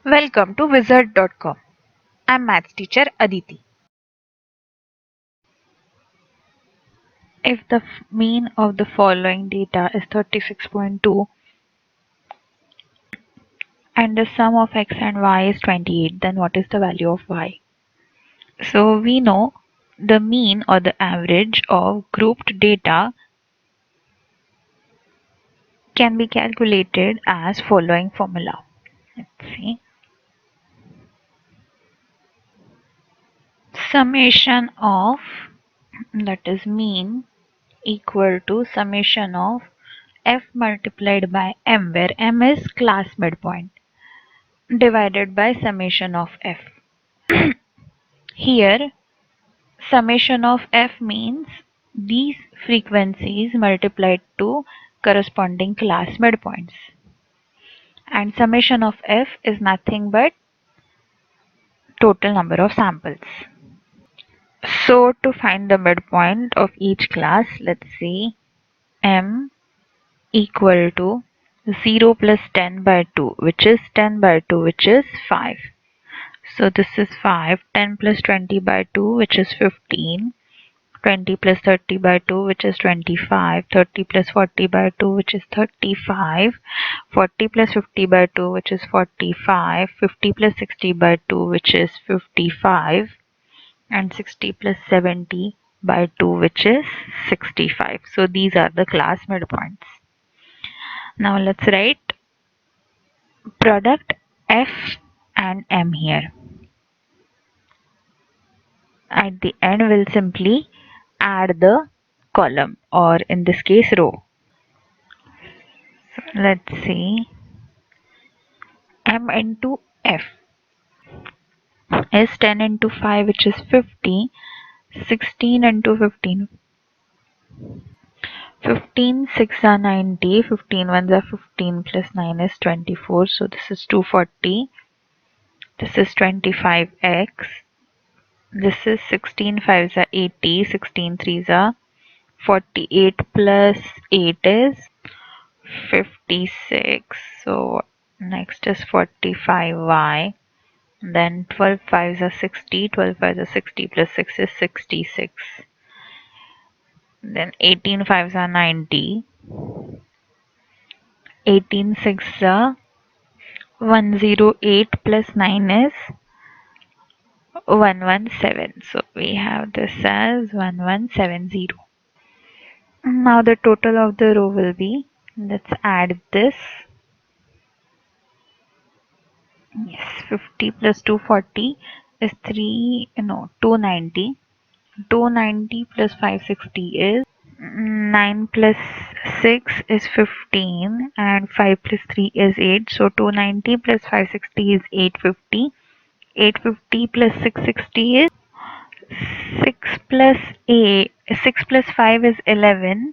Welcome to wizard.com. I'm maths teacher Aditi. If the mean of the following data is 36.2 and the sum of x and y is 28, then what is the value of y? So we know the mean or the average of grouped data can be calculated as following formula. Let's see. Summation of, that is mean, equal to summation of f multiplied by m, where m is class midpoint, divided by summation of f. Here summation of f means these frequencies multiplied to corresponding class midpoints, and summation of f is nothing but total number of samples. So to find the midpoint of each class, let's see, m equal to 0 plus 10 by 2, which is 10 by 2, which is 5. So this is 5, 10 plus 20 by 2, which is 15, 20 plus 30 by 2, which is 25, 30 plus 40 by 2, which is 35, 40 plus 50 by 2, which is 45, 50 plus 60 by 2, which is 55, and 60 plus 70 by 2, which is 65. So these are the class midpoints. Now let's write product f and m here. At the end, we'll simply add the column, or in this case row. So let's see, m into f is 10 into 5, which is 50, 16 into 15, 15 6 are 90, 15 ones are 15, plus 9 is 24, so this is 240, this is 25x, this is 16 5s are 80, 16 3s are 48, plus 8 is 56. So next is 45y. Then 12 5s are 60, 12 5s are 60, plus 6 is 66. Then 18 5s are 90, 18 6s are 108, plus 9 is 117. So we have this as 1170. Now the total of the row will be, let's add this. Yes, 50 plus 240 is 290. 290 plus 560 is 9, plus 6 is 15, and 5 plus 3 is 8. So 290 plus 560 is 850. 850 plus 660 is 6 plus 8. 6 plus 5 is 11,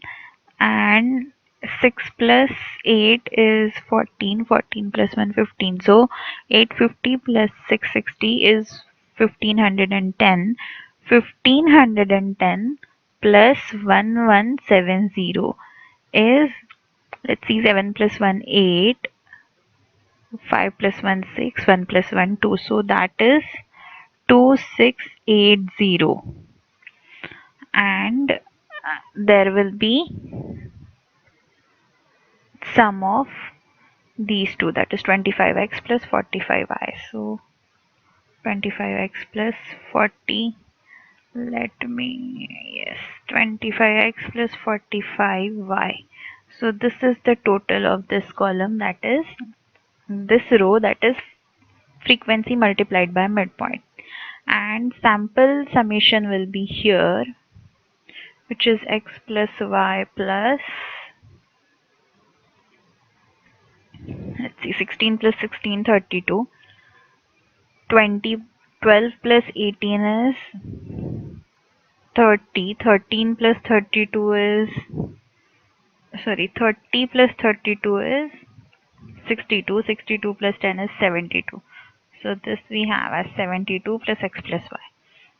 and 6 plus 8 is 14, 14 plus 1 15. So 850 plus 660 is 1510, 1510 plus 1170 is, let's see, 7 plus 1 8, 5 plus 1 6, 1 plus 1 2, so that is 2680, and there will be sum of these two, that is 25x plus 45y. So 25x plus 40, let me, yes, 25x plus 45y. So this is the total of this column, that is this row, that is frequency multiplied by midpoint, and sample summation will be here, which is x plus y plus, let's see, 16 plus 16 32, 20, 12 plus 18 is 30, 13 plus 32 is, sorry, 30 plus 32 is 62, 62 plus 10 is 72. So this we have as 72 plus x plus y.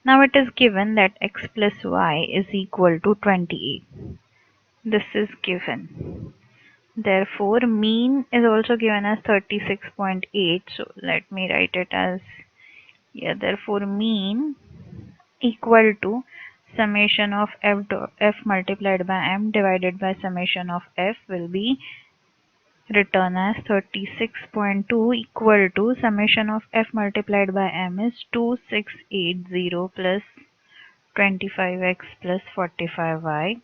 Now it is given that x plus y is equal to 28. This is given. Therefore, mean is also given as 36.8. So let me write it as, yeah, therefore mean equal to summation of f multiplied by m divided by summation of f will be written as 36.2 equal to summation of f multiplied by m is 2680 plus 25x plus 45y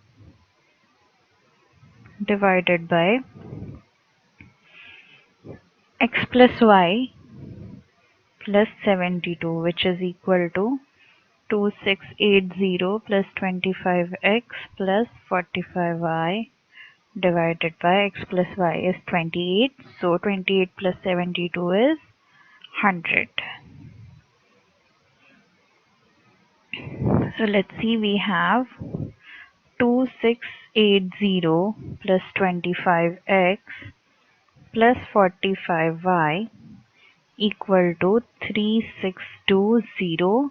divided by x plus y plus 72, which is equal to 2680 plus 25x plus 45y divided by x plus y is 28. So 28 plus 72 is 100. So let's see, we have 2680 plus 25x plus 45y equal to 3620.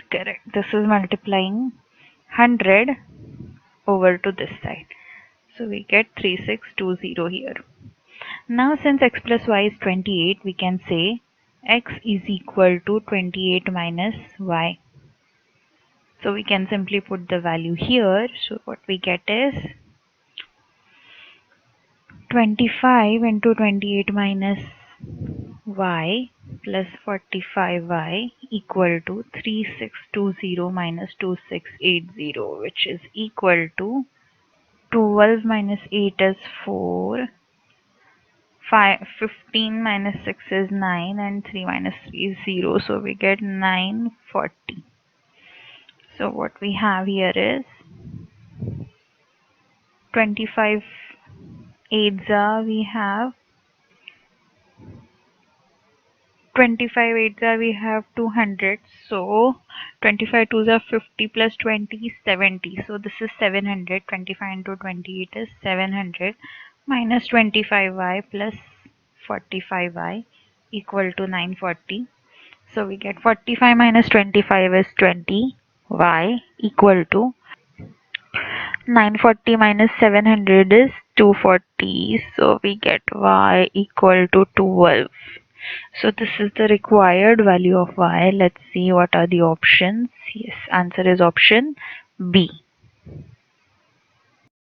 Correct. This is multiplying 100 over to this side. So we get 3620 here. Now since x plus y is 28, we can say x is equal to 28 minus y. So we can simply put the value here. So what we get is 25 into 28 minus y plus 45y equal to 3620 minus 2680, which is equal to 12 minus 8 is 4, 15 minus 6 is 9, and 3 minus 3 is 0. So we get 940. So what we have here is 25 8s are, we have 25 8s are, we have 200. So 25 2s are 50 plus 20 70. So this is 700. 25 into 28 is 700 minus 25y plus 45y equal to 940. So we get 45 minus 25 is 20, y equal to 940 minus 700 is 240. So we get y equal to 12. So this is the required value of y. Let's see what are the options. Yes, answer is option B.